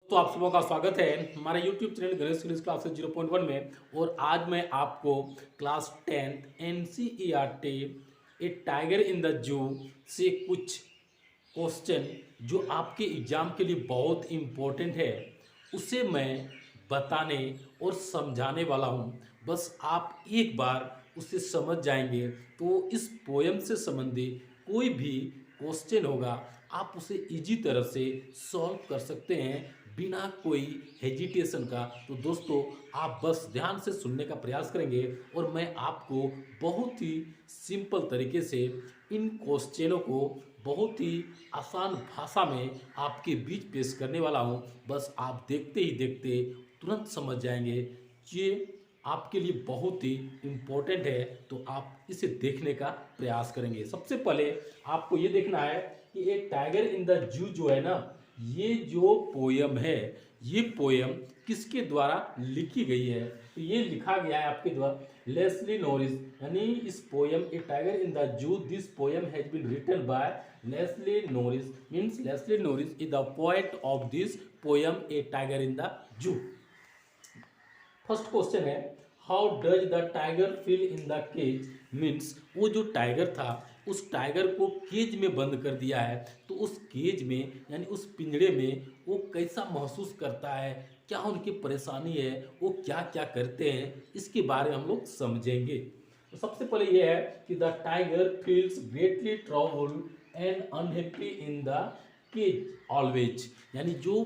तो आप सबों का स्वागत है हमारे YouTube channel Ganesh English classes 0.1 में। और आज मैं आपको class 10th NCERT A tiger in the जू से कुछ क्वेश्चन जो आपके एग्जाम के लिए बहुत इम्पोर्टेंट है उसे मैं बताने और समझाने वाला हूँ। बस आप एक बार उसे समझ जाएंगे तो इस पोयम से संबंधित कोई भी क्वेश्चन होगा आप उसे इजी तरह से सॉल्व कर सकते हैं बिना कोई हेजिटेशन का। तो दोस्तों आप बस ध्यान से सुनने का प्रयास करेंगे और मैं आपको बहुत ही सिंपल तरीके से इन क्वेश्चनों को बहुत ही आसान भाषा में आपके बीच पेश करने वाला हूं। बस आप देखते ही देखते तुरंत समझ जाएंगे। ये आपके लिए बहुत ही इम्पोर्टेंट है तो आप इसे देखने का प्रयास करेंगे। सबसे पहले आपको ये देखना है कि एक टाइगर इन द जू जो है ना, ये जो पोयम है ये पोयम किसके द्वारा लिखी गई है। तो ये लिखा गया है आपके द्वारा लेस्ली नॉरिस, यानी इस poem a tiger in the zoo this poem has been written by Leslie Norris. Means Leslie Norris is the poet of this poem a tiger in the zoo. First question है how does the tiger feel in the cage. Means वो जो tiger था उस tiger को cage में बंद कर दिया है तो उस केज में यानी उस पिंजरे में वो कैसा महसूस करता है, क्या उनकी परेशानी है, वो क्या क्या करते हैं, इसके बारे में हम लोग समझेंगे। तो सबसे पहले ये है कि the tiger feels greatly trouble and unhappy in the cage always. यानी जो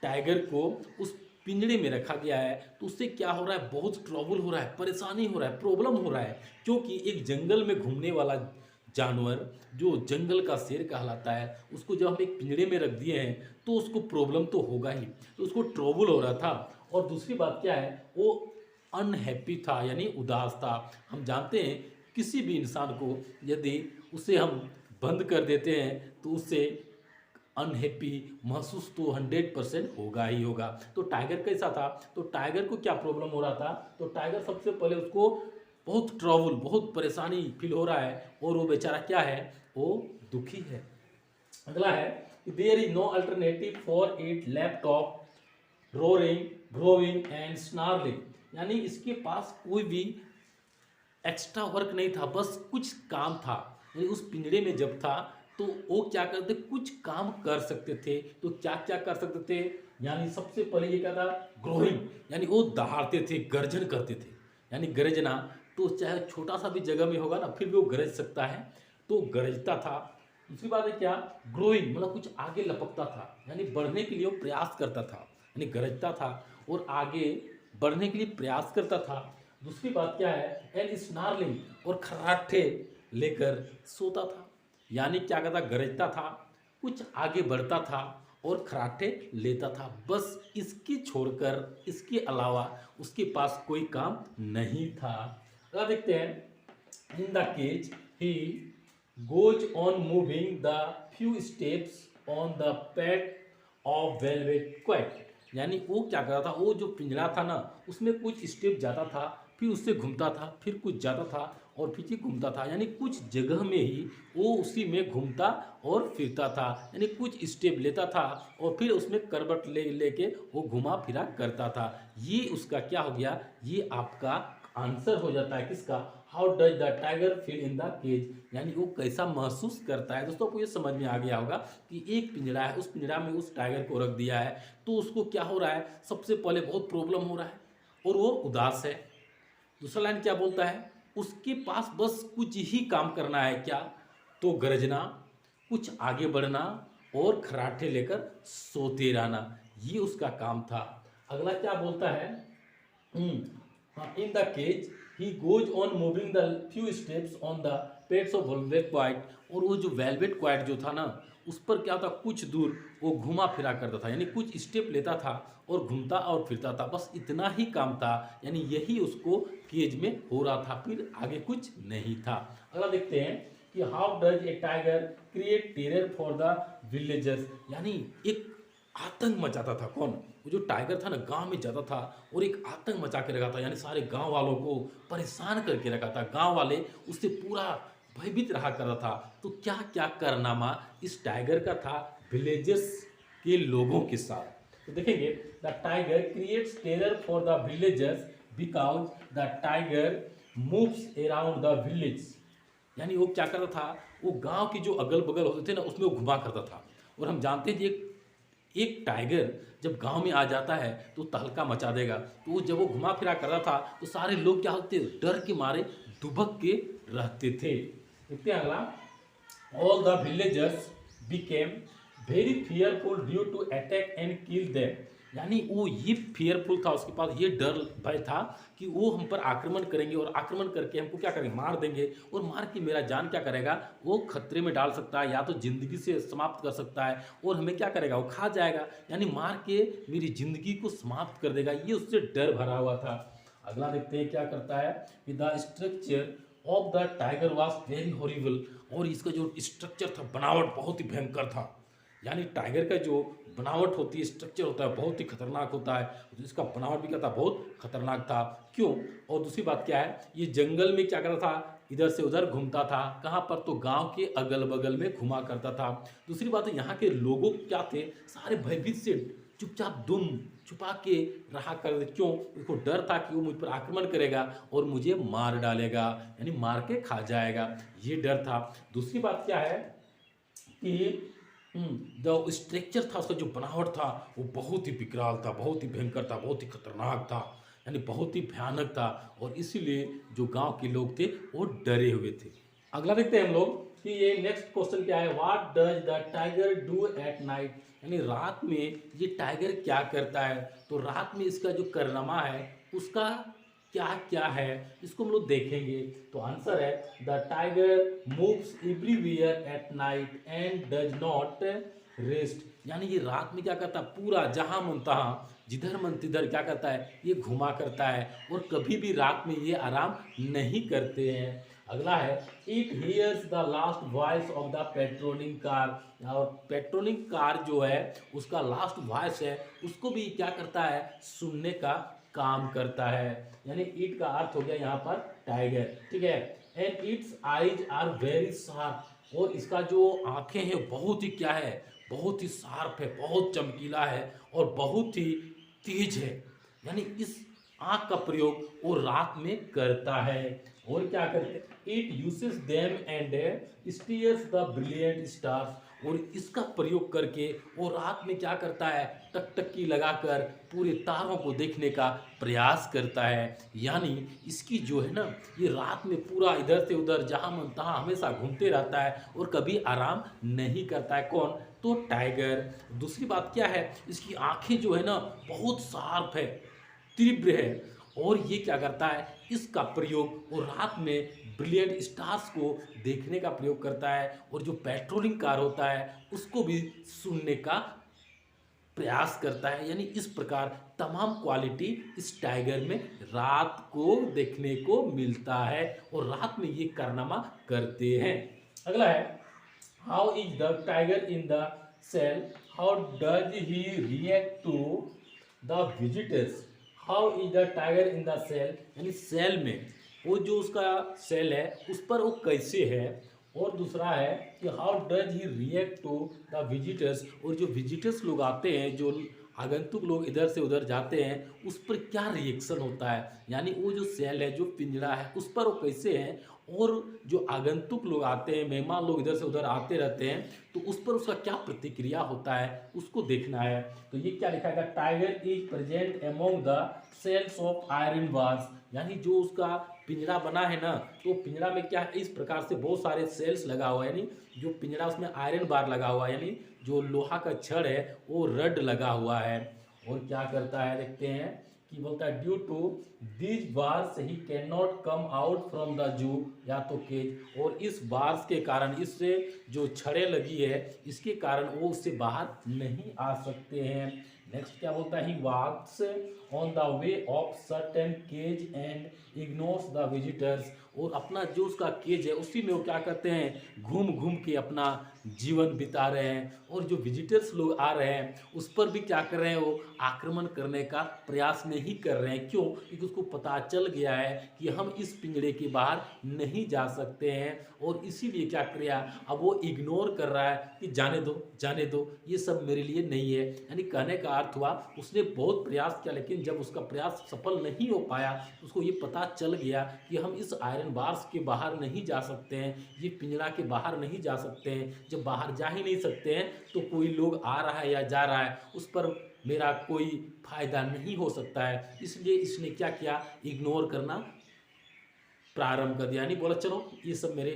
टाइगर को उस पिंजरे में रखा गया है तो उससे क्या हो रहा है, बहुत ट्रबल हो रहा है, परेशानी हो रहा है, प्रॉब्लम हो रहा है। क्योंकि एक जंगल में घूमने वाला जानवर जो जंगल का शेर कहलाता है उसको जब हम एक पिंजरे में रख दिए हैं तो उसको प्रॉब्लम तो होगा ही, तो उसको ट्रबल हो रहा था। और दूसरी बात क्या है, वो अनहैप्पी था यानी उदास था। हम जानते हैं किसी भी इंसान को यदि उसे हम बंद कर देते हैं तो उससे अनहैप्पी महसूस तो 100% होगा ही होगा। तो टाइगर कैसा था, तो टाइगर को क्या प्रॉब्लम हो रहा था, तो टाइगर सबसे पहले उसको बहुत ट्रबल बहुत परेशानी फील हो रहा है और वो बेचारा क्या है, वो दुखी है। अगला है there is no alternative for it लैपटॉप रोरिंग ग्रोविंग एंड स्नार्लिंग। यानी इसके पास कोई भी एक्स्ट्रा वर्क नहीं था, बस कुछ काम था। यानी उस पिंजरे में जब था तो वो क्या करते, कुछ काम कर सकते थे। तो क्या क्या कर सकते थे, यानी सबसे पहले ये क्या था, ग्रोइंग, यानी वो दहाड़ते थे, गर्जन करते थे। यानी गरजना तो चाहे छोटा सा भी जगह में होगा ना फिर भी वो गरज सकता है, तो गरजता था। दूसरी बात है क्या, ग्रोइंग मतलब कुछ आगे लपकता था, यानी बढ़ने के लिए वो प्रयास करता था, यानी गरजता था और आगे बढ़ने के लिए प्रयास करता था। दूसरी बात क्या है, एंड स्नार्लिंग और खर्राटे लेकर सोता था। यानी क्या करता, गरजता था, कुछ आगे बढ़ता था और खराटे लेता था। बस इसकी छोड़कर इसके अलावा उसके पास कोई काम नहीं था। अगला देखते हैं in the cage he goes on moving the few steps on the pad of velvet quiet. यानी वो क्या कर रहा था, वो जो पिंजरा था ना उसमें कुछ स्टेप जाता था, फिर उससे घूमता था, फिर कुछ जाता था और फिर से घूमता था। यानी कुछ जगह में ही वो उसी में घूमता और फिरता था। यानी कुछ स्टेप लेता था और फिर उसमें करवट लेके वो घुमा फिरा करता था। ये उसका क्या हो गया, ये आपका आंसर हो जाता है किसका, how does the tiger feel in the cage. यानी वो कैसा महसूस करता है। दोस्तों आपको ये समझ में आ गया होगा कि एक पिंजरा है, उस पिंजरा में उस टाइगर को रख दिया है तो उसको क्या हो रहा है, सबसे पहले बहुत प्रॉब्लम हो रहा है और वो उदास है। दूसरा लाइन क्या बोलता है, उसके पास बस कुछ ही काम करना है, क्या, तो गरजना, कुछ आगे बढ़ना और खराटे लेकर सोते रहना, ये उसका काम था। अगला क्या बोलता है, in the cage he goes on moving the few steps on the pads of velvet quiet. और वो जो वेलवेट क्वाइट जो था ना उस पर क्या था, कुछ दूर वो घुमा फिरा करता था, यानी कुछ स्टेप लेता था और घूमता और फिरता था, बस इतना ही काम था। यानी यही उसको केज में हो रहा था, फिर आगे कुछ नहीं था। अगला देखते हैं कि how does a tiger create terror for the villagers. यानी एक आतंक मचाता था, कौन, वो जो टाइगर था ना गांव में जाता था और एक आतंक मचा के रखा था, यानी सारे गांव वालों को परेशान करके रखा था। गांव वाले उससे पूरा भयभीत रहा करता था। तो क्या क्या कारनामा इस टाइगर का था विलेजेस के लोगों के साथ। तो देखेंगे the tiger creates terror for the villagers because the tiger moves around the village. यानी वो क्या करता था, वो गांव के जो अगल बगल होते थे ना उसमें वो घुमा करता था। और हम जानते हैं कि एक टाइगर जब गांव में आ जाता है तो तहलका मचा देगा। तो वो जब वो घुमा फिरा करता था तो सारे लोग क्या होते, डर के मारे दुबक के रहते थे। देखते हैं अगला, all the villagers became very fearful due to attack and kill them. यानी वो ये फियरफुल था, उसके पास ये डर भय था कि वो हम पर आक्रमण करेंगे और आक्रमण करके हमको क्या करेंगे, मार देंगे। और मार के मेरा जान क्या करेगा, वो खतरे में डाल सकता है या तो जिंदगी से समाप्त कर सकता है और हमें क्या करेगा, वो खा जाएगा। यानी मार के मेरी जिंदगी को समाप्त कर देगा, ये उससे डर भरा हुआ था। अगला देखते हैं क्या करता है, the structure of the tiger was very horrible. और इसका जो स्ट्रक्चर था, बनावट बहुत ही भयंकर था। यानी टाइगर का जो बनावट होती है, स्ट्रक्चर होता है, बहुत ही खतरनाक होता है। तो इसका बनावट भी क्या था, बहुत खतरनाक था। क्यों? और दूसरी बात क्या है, ये जंगल में क्या करता था, इधर से उधर घूमता था। कहाँ पर, तो गांव के अगल बगल में घुमा करता था। दूसरी बात है, यहाँ के लोगों क्या थे, सारे भयभीत से चुपचाप दुम छुपा के रहा करते। क्यों? उसको डर था कि वो मुझ पर आक्रमण करेगा और मुझे मार डालेगा, यानी मार के खा जाएगा, ये डर था। दूसरी बात क्या है कि जो स्ट्रक्चर था, उसका जो बनावट था वो बहुत ही विकराल था, बहुत ही भयंकर था, बहुत ही खतरनाक था, यानी बहुत ही भयानक था। और इसीलिए जो गांव के लोग थे वो डरे हुए थे। अगला देखते हैं हम लोग कि ये नेक्स्ट क्वेश्चन क्या है, what does the tiger do at night. यानी रात में ये टाइगर क्या करता है। तो रात में इसका जो कारनामा है उसका क्या क्या है, इसको हम लोग देखेंगे। तो आंसर है, the tiger moves everywhere at night and does not rest. यानी ये रात में क्या करता है, पूरा जहां मन तहां, जिधर मन तिधर क्या करता है, ये घुमा करता है और कभी भी रात में ये आराम नहीं करते हैं। अगला है, it hears the last voice of the patrolling car. और पेट्रोलिंग कार जो है उसका लास्ट वॉइस है, उसको भी क्या करता है, सुनने का काम करता है। यानी ईट का अर्थ हो गया यहाँ पर टाइगर, ठीक है। And its eyes are very sharp. और इसका जो आंखें हैं बहुत ही क्या है, बहुत ही शार्प है, बहुत चमकीला है और बहुत ही तेज है। यानी इस आंख का प्रयोग वो रात में करता है। और क्या करते, it uses them and stairs the brilliant stars. और इसका प्रयोग करके वो रात में क्या करता है, टकटकी लगाकर पूरे तारों को देखने का प्रयास करता है। यानी इसकी जो है ना, ये रात में पूरा इधर से उधर जहां मन तहां हमेशा घूमते रहता है और कभी आराम नहीं करता है। कौन? तो टाइगर। दूसरी बात क्या है, इसकी आंखें जो है ना बहुत शार्प है, तीव्र है। और ये क्या करता है, इसका प्रयोग वो रात में ब्रिलियंट स्टार्स को देखने का प्रयोग करता है। और जो पेट्रोलिंग कार होता है उसको भी सुनने का प्रयास करता है। यानी इस प्रकार तमाम क्वालिटी इस टाइगर में रात को देखने को मिलता है और रात में ये कारनामा करते हैं। अगला है, how is the tiger in the cell, how does he react to the visitors. How is the tiger in the cell, यानी सेल में वो जो उसका सेल है उस पर वो कैसे है। और दूसरा है कि how does he react to the visitors. और जो विजिटर्स लोग आते हैं, जो आगंतुक लोग इधर से उधर जाते हैं, उस पर क्या रिएक्शन होता है। यानी वो जो सेल है, जो पिंजरा है, उस पर वो कैसे है। और जो आगंतुक लोग आते हैं, मेहमान लोग इधर से उधर आते रहते हैं, तो उस पर उसका क्या प्रतिक्रिया होता है, उसको देखना है। तो ये क्या लिखा है, tiger is present among the cells of iron bars. यानी जो उसका पिंजरा बना है ना, तो पिंजरा में क्या है, इस प्रकार से बहुत सारे सेल्स लगा हुआ है। यानी जो पिंजरा उसमें आयरन बार लगा हुआ है, यानी जो लोहा का छड़ है वो रड लगा हुआ है। और क्या करता है देखते हैं कि बोलता है, due to these bars he can not come out from the zoo, या तो केज। और इस बार्स के कारण, इससे जो छड़ें लगी है इसके कारण वो उससे बाहर नहीं आ सकते हैं। नेक्स्ट क्या बोलता है, he walks on the way of certain cage and ignores the visitors. और अपना जो उसका केज है उसी में वो क्या करते हैं, घूम घूम के अपना जीवन बिता रहे हैं और जो विजिटर्स लोग आ रहे हैं उस पर भी क्या कर रहे हैं, वो आक्रमण करने का प्रयास नहीं कर रहे हैं। क्यों? क्योंकि उसको पता चल गया है कि हम इस पिंजड़े के बाहर नहीं जा सकते हैं, और इसीलिए क्या किया, अब वो इग्नोर कर रहा है कि जाने दो, ये सब मेरे लिए नहीं है। यानी कहने का अर्थ हुआ उसने बहुत प्रयास किया, लेकिन जब उसका प्रयास सफल नहीं हो पाया, उसको ये पता चल गया कि हम इस आयरन बार्स के बाहर नहीं जा सकते हैं, ये पिंजरा के बाहर नहीं जा सकते हैं। जब बाहर जा ही नहीं सकते हैं तो कोई लोग आ रहा है या जा रहा है उस पर मेरा कोई फायदा नहीं हो सकता है। इसलिए इसने क्या किया, इग्नोर करना प्रारंभ कर दिया, यानी बोला चलो ये सब मेरे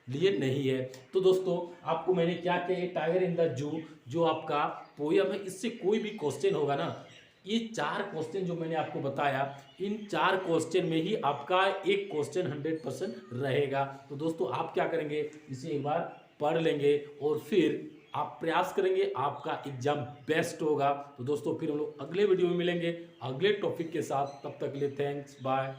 लिए नहीं है। तो दोस्तों आपको मैंने क्या किया, ये टाइगर इन द जू जो आपका पोयम है, इससे कोई भी क्वेश्चन होगा ना, ये 4 क्वेश्चन जो मैंने आपको बताया, इन 4 क्वेश्चन में ही आपका एक क्वेश्चन 100% रहेगा। तो दोस्तों आप क्या करेंगे, इसे एक बार पढ़ लेंगे और फिर आप प्रयास करेंगे, आपका एग्जाम बेस्ट होगा। तो दोस्तों फिर हम लोग अगले वीडियो में मिलेंगे अगले टॉपिक के साथ, तब तक के लिए थैंक्स, बाय।